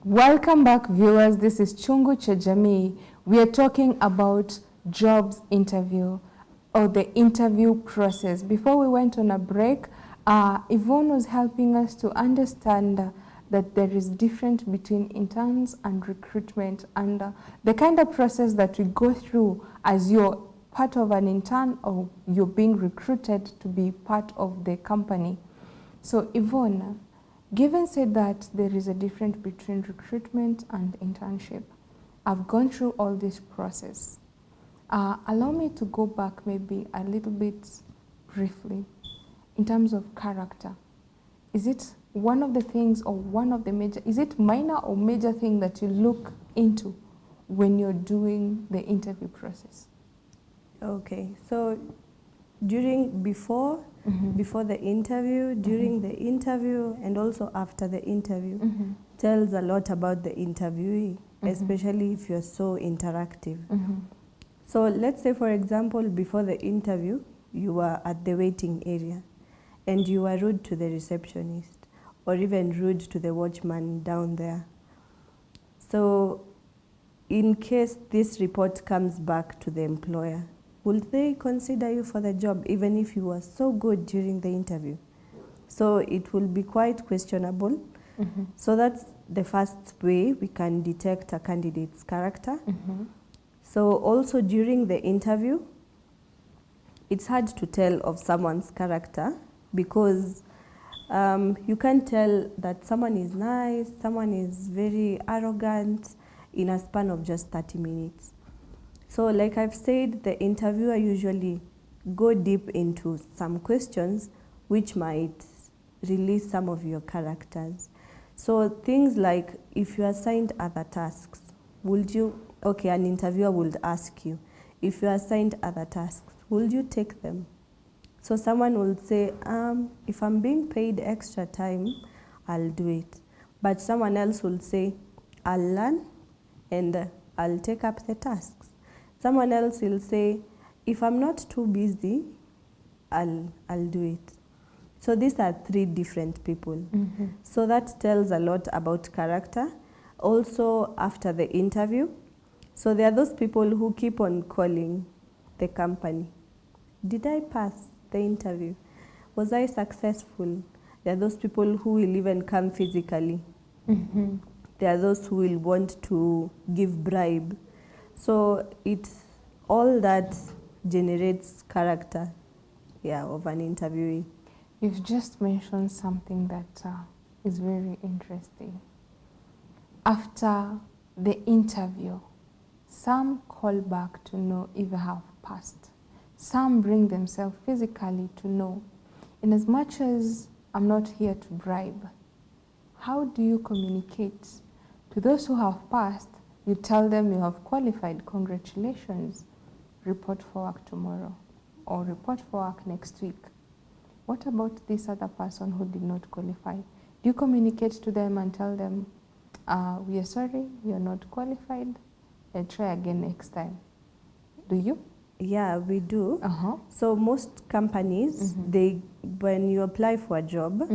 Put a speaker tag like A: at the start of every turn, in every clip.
A: Welcome back, viewers. This is Chungu cha Jamii. We are talking about jobs interview or the interview process. Before we went on a break, Yvonne was helping us to understand that there is difference between interns and recruitment, and the kind of process that we go through as you're part of an intern or you're being recruited to be part of the company. So Yvonne, given said that there is a difference between recruitment and internship, I've gone through all this process. Allow me to go back maybe a little bit briefly in terms of character. Is it one of the things or one of the major, is it minor or major thing that you look into when you're doing the interview process?
B: Okay, so before the interview, during the interview, and also after the interview, tells a lot about the interviewee, especially if you're so interactive. So let's say, for example, before the interview, you were at the waiting area and you were rude to the receptionist or even rude to the watchman down there. So in case this report comes back to the employer, will they consider you for the job even if you were so good during the interview? So it will be quite questionable. So that's the first way we can detect a candidate's character. So also during the interview, it's hard to tell of someone's character because you can tell that someone is nice, someone is very arrogant in a span of just 30 minutes. So like I've said, the interviewer usually go deep into some questions which might release some of your characters. So things like, if you are assigned other tasks, an interviewer would ask you, if you are assigned other tasks, will you take them? So someone will say, if I'm being paid extra time, I'll do it. But someone else will say, I'll learn and I'll take up the tasks. Someone else will say, if I'm not too busy, I'll do it. So these are three different people. So that tells a lot about character. Also after the interview, so there are those people who keep on calling the company. Did I pass the interview? Was I successful? There are those people who will even come physically. There are those who will want to give bribe. So all that generates character, of an interviewee.
A: You've just mentioned something that is very interesting. After the interview, some call back to know if they have passed. Some bring themselves physically to know. In as much as I'm not here to bribe, how do you communicate to those who have passed? You tell them you have qualified, congratulations, report for work tomorrow or report for work next week. What about this other person who did not qualify? Do you communicate to them and tell them, we are sorry, you are not qualified, and try again next time? Do you?
B: Yeah, we do. So most companies, when you apply for a job,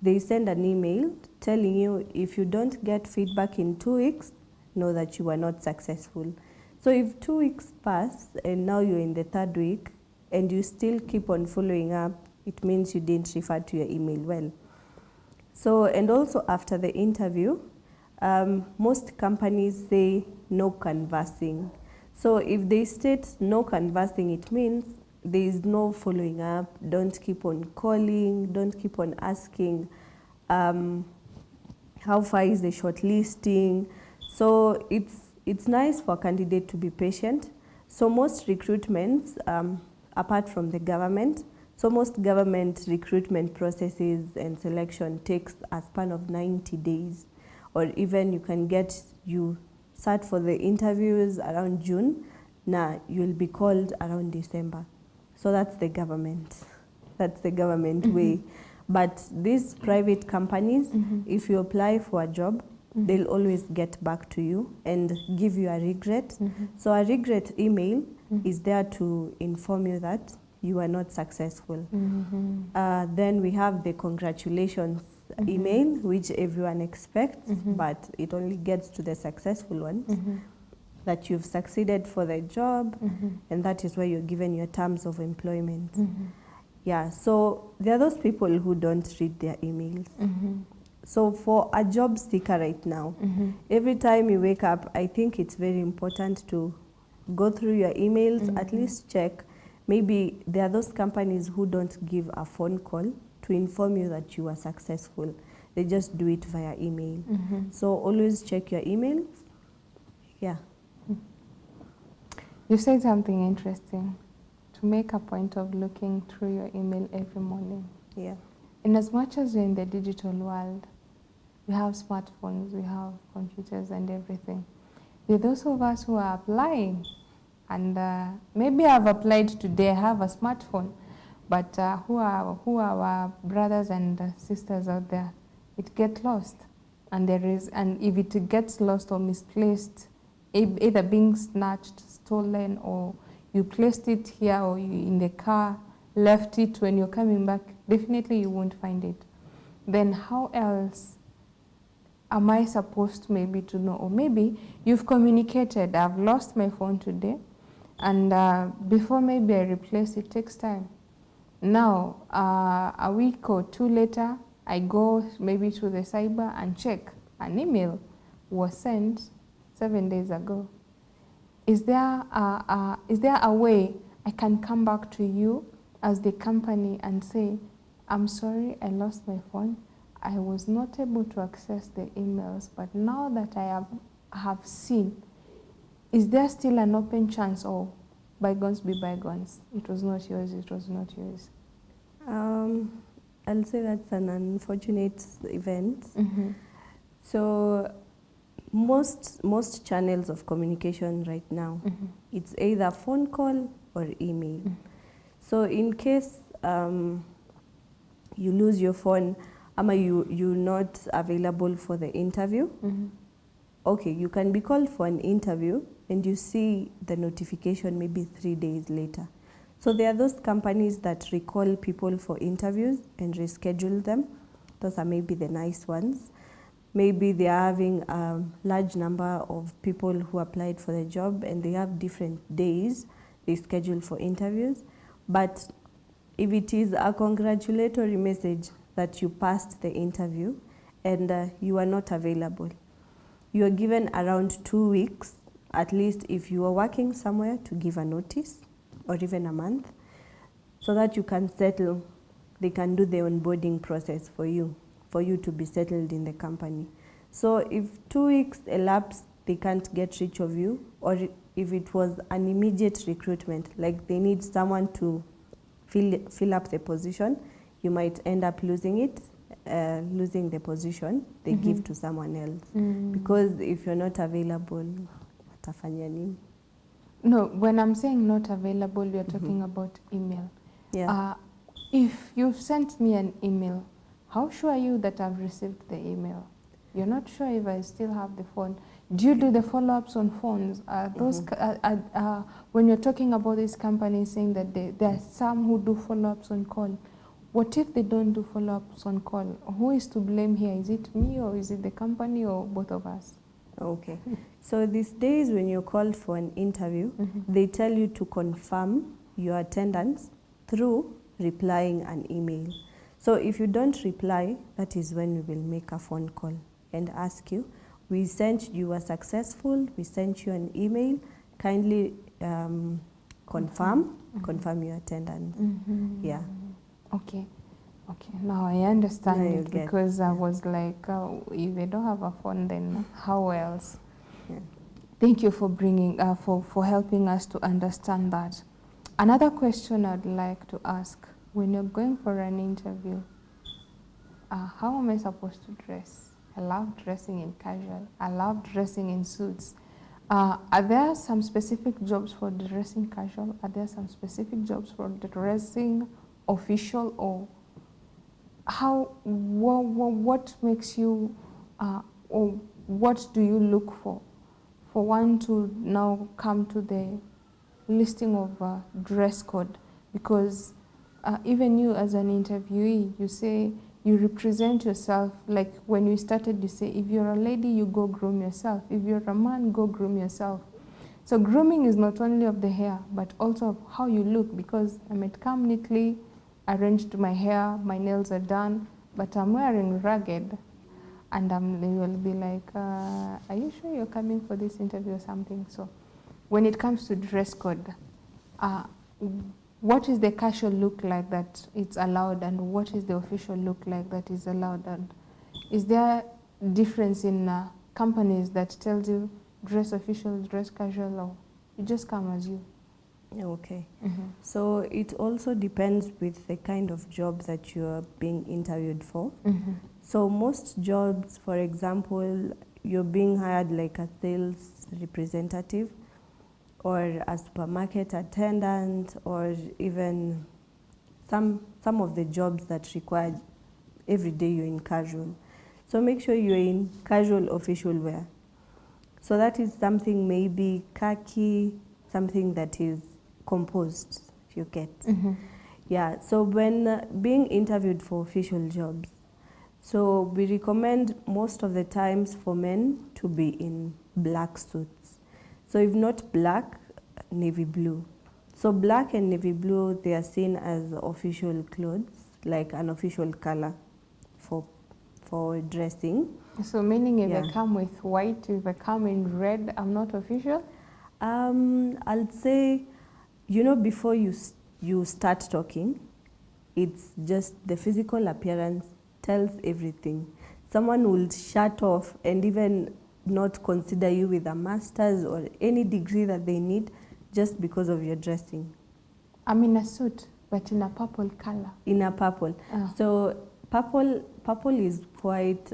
B: they send an email telling you if you don't get feedback in 2 weeks, know that you were not successful. So if 2 weeks pass and now you're in the 3rd week and you still keep on following up, it means you didn't refer to your email well. So, and also after the interview, most companies say no canvassing. So if they state no canvassing, it means there is no following up. Don't keep on calling, don't keep on asking how far is the shortlisting. So it's nice for a candidate to be patient. So most recruitments, apart from the government, so most government recruitment processes and selection takes a span of 90 days. Or even you start for the interviews around June, you'll be called around December. So that's the government. That's the government way. But these private companies, if you apply for a job, they'll always get back to you and give you a regret. So a regret email is there to inform you that you are not successful. Then we have the congratulations email, which everyone expects, but it only gets to the successful ones, that you've succeeded for the job, and that is where you're given your terms of employment. Yeah, so there are those people who don't read their emails. So for a job seeker right now, every time you wake up, I think it's very important to go through your emails, at least check. Maybe there are those companies who don't give a phone call to inform you that you are successful. They just do it via email. So always check your emails. Yeah.
A: You said something interesting, to make a point of looking through your email every morning.
B: Yeah.
A: In as much as we're in the digital world, we have smartphones, we have computers and everything. There are those of us who are applying, and maybe I've applied today, I have a smartphone, but who are our brothers and sisters out there? It gets lost, and if it gets lost or misplaced, either being snatched, stolen, or you placed it here or you in the car, left it, when you're coming back, definitely you won't find it. Then how else am I supposed maybe to know? Or maybe you've communicated, I've lost my phone today, and before maybe I replace it, takes time. Now, a week or two later, I go maybe to the cyber and check an email was sent 7 days ago. Is there a way I can come back to you as the company and say, I'm sorry, I lost my phone. I was not able to access the emails, but now that I have seen, is there still an open chance, or bygones be bygones? It was not yours, it was not yours.
B: I'll say that's an unfortunate event. So most channels of communication right now, it's either phone call or email. So in case you lose your phone, you're not available for the interview, okay, you can be called for an interview and you see the notification maybe 3 days later. So there are those companies that recall people for interviews and reschedule them. Those are maybe the nice ones. Maybe they are having a large number of people who applied for the job and they have different days they schedule for interviews. But if it is a congratulatory message that you passed the interview and you are not available, you are given around 2 weeks, at least if you are working somewhere, to give a notice, or even a month, so that you can settle. They can do the onboarding process for you to be settled in the company. So if 2 weeks elapse, they can't get rid of you, or if it was an immediate recruitment, like they need someone to fill up the position, you might end up losing the position they give to someone else. Because if you're not available, watafanya nini?
A: No, when I'm saying not available, you're talking about email.
B: Yeah.
A: If you've sent me an email, how sure are you that I've received the email? You're not sure if I still have the phone. Do you do the follow-ups on phones? When you're talking about these companies saying that there are some who do follow-ups on call, what if they don't do follow-ups on call? Who is to blame here? Is it me, or is it the company, or both of us?
B: Okay. So these days when you're called for an interview, they tell you to confirm your attendance through replying an email. So if you don't reply, that is when we will make a phone call and ask you, we were successful, we sent you an email, kindly confirm your attendance. Yeah.
A: Okay. Now I understand
B: Now
A: it, because I was like, if they don't have a phone, then how else?
B: Yeah.
A: Thank you for bringing, for helping us to understand that. Another question I'd like to ask: when you're going for an interview, how am I supposed to dress? I love dressing in casual. I love dressing in suits. Are there some specific jobs for dressing casual? Are there some specific jobs for dressing official? Or what makes you, or what do you look for one to now come to the listing of dress code? Because even you as an interviewee, you say you represent yourself. Like when you started, you say, if you're a lady, you go groom yourself. If you're a man, go groom yourself. So grooming is not only of the hair, but also of how you look, because I might come neatly, arranged my hair, my nails are done, but I'm wearing ragged. And they will be like, are you sure you're coming for this interview or something? So when it comes to dress code, what is the casual look like that it's allowed, and what is the official look like that is allowed? And is there difference in companies that tells you dress official, dress casual, or you just come as you?
B: Okay. So it also depends with the kind of job that you're being interviewed for. So most jobs, for example, you're being hired like a sales representative or a supermarket attendant, or even some of the jobs that require every day you're in casual. So make sure you're in casual official wear. So that is something maybe khaki, something that is composed, you get. Yeah, so when being interviewed for official jobs, so we recommend most of the times for men to be in black suits. So if not black, navy blue. So black and navy blue, they are seen as official clothes, like an official color for dressing.
A: So meaning if I come with white, if I come in red, I'm not official?
B: I'll say, before you start talking, it's just the physical appearance tells everything. Someone will shut off and even not consider you with a master's or any degree that they need just because of your dressing.
A: I'm in a suit, but in a purple color.
B: In a purple. So purple is quite,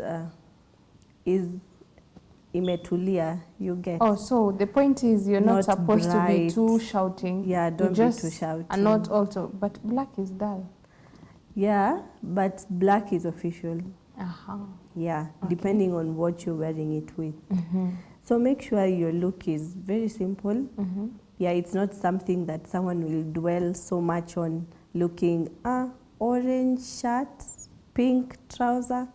B: is imetulia, you get.
A: Oh, so the point is you're not supposed to be too shouting.
B: Yeah, don't be too shouting.
A: And not also, but black is dull.
B: Yeah, but black is official. Yeah,
A: Okay.
B: Depending on what you're wearing it with. So make sure your look is very simple. Yeah, it's not something that someone will dwell so much on, looking, orange shirt, pink trouser,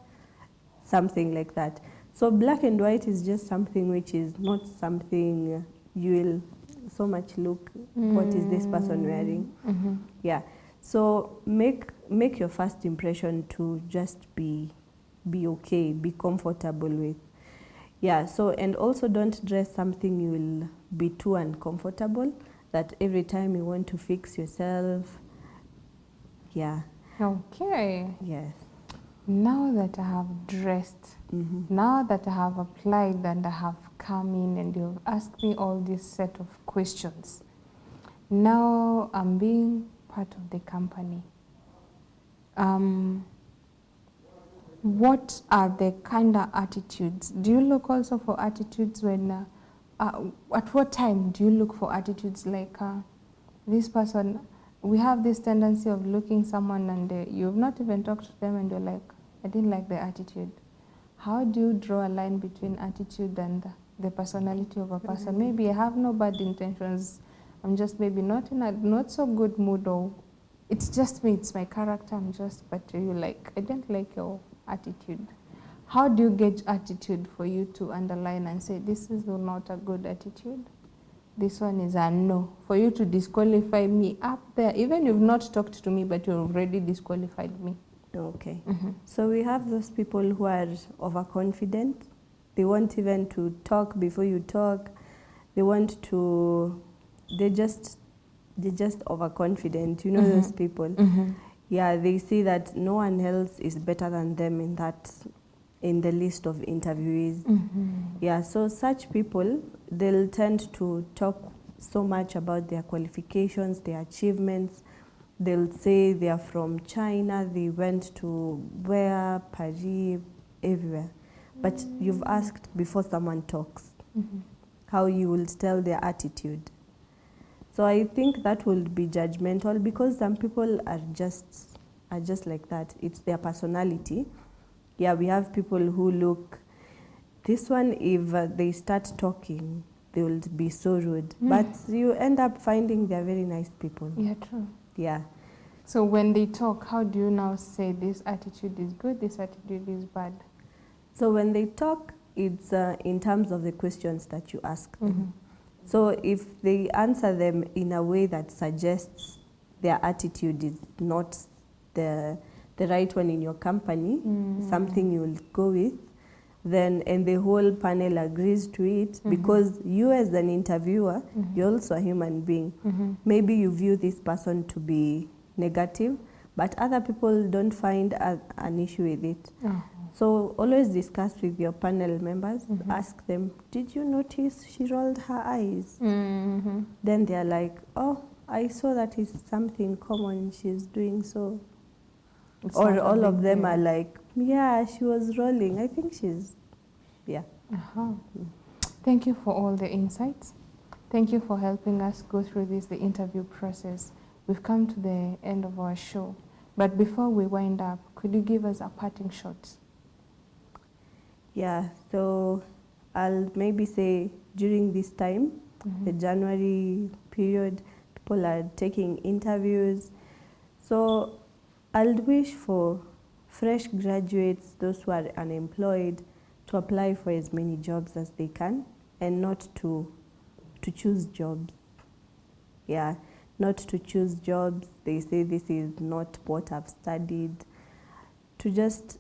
B: something like that. So black and white is just something which is not something you will so much look, what is this person wearing? Yeah, so make your first impression to just be okay, be comfortable with. Yeah, so and also don't dress something you will be too uncomfortable, that every time you want to fix yourself. Yeah.
A: Okay.
B: Yes.
A: Now that I have dressed, now that I have applied and I have come in and you've asked me all this set of questions, now I'm being part of the company. What are the kind of attitudes? Do you look also for attitudes when, at what time do you look for attitudes like this person? We have this tendency of looking someone and you've not even talked to them and you're like, I didn't like the attitude. How do you draw a line between attitude and the personality of a person? Maybe I have no bad intentions. I'm just maybe not in a not so good mood, or it's just me, it's my character, but you like, I didn't like your attitude. How do you gauge attitude for you to underline and say, this is not a good attitude? This one is a no. For you to disqualify me up there, even you've not talked to me, but you've already disqualified me.
B: Okay. So we have those people who are overconfident. They want even to talk before you talk. They're just overconfident. You know those people. Yeah, they see that no one else is better than them in the list of interviewees. Yeah, so such people, they'll tend to talk so much about their qualifications, their achievements. They'll say they are from China, they went to where, Paris, everywhere. But you've asked before someone talks, how you will tell their attitude. So I think that will be judgmental, because some people are just like that. It's their personality. Yeah, we have people who look, this one, if they start talking, they will be so rude. But you end up finding they're very nice people.
A: Yeah, true.
B: Yeah.
A: So when they talk, how do you now say this attitude is good, this attitude is bad?
B: So when they talk, it's in terms of the questions that you ask them. So if they answer them in a way that suggests their attitude is not the right one in your company, something you'll go with, then and the whole panel agrees to it, because you as an interviewer, you're also a human being. Maybe you view this person to be negative, but other people don't find an issue with it. So always discuss with your panel members, ask them, did you notice she rolled her eyes? Then they're like, oh, I saw that is something common, she's doing so.
A: It's
B: Or
A: not a
B: all
A: big
B: of them
A: deal.
B: are like, yeah, she was rolling. I think she's, yeah.
A: Thank you for all the insights. Thank you for helping us go through the interview process. We've come to the end of our show. But before we wind up, could you give us a parting shot?
B: Yeah, so I'll maybe say during this time, the January period, people are taking interviews. So I'll wish for fresh graduates, those who are unemployed, to apply for as many jobs as they can and not to choose jobs. Yeah, not to choose jobs. They say this is not what I've studied. To just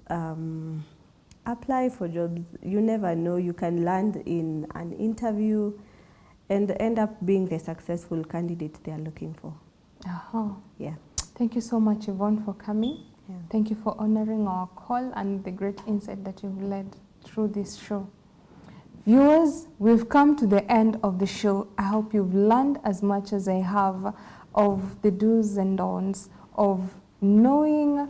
B: apply for jobs. You never know. You can land in an interview and end up being the successful candidate they are looking for. Yeah.
A: Thank you so much, Yvonne, for coming.
B: Yeah.
A: Thank you for honoring our call and the great insight that you've led through this show. Viewers, we've come to the end of the show. I hope you've learned as much as I have of the do's and don'ts of knowing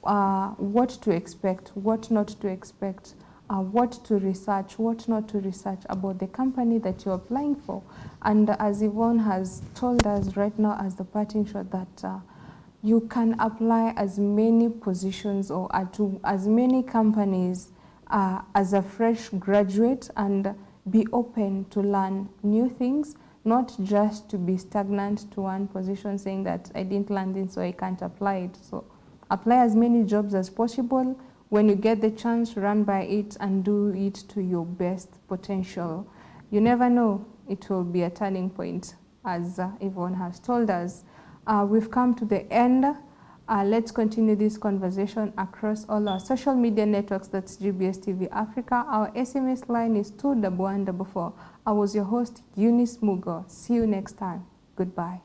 A: what to expect, what not to expect, what to research, what not to research about the company that you're applying for. And as Yvonne has told us right now as the parting shot, that you can apply as many positions or to as many companies as a fresh graduate and be open to learn new things, not just to be stagnant to one position saying that I didn't learn this so I can't apply it. So apply as many jobs as possible. When you get the chance, run by it and do it to your best potential. You never know, it will be a turning point, as Yvonne has told us. We've come to the end. Let's continue this conversation across all our social media networks. That's GBS TV Africa. Our SMS line is 21144. I was your host, Eunice Mugo. See you next time. Goodbye.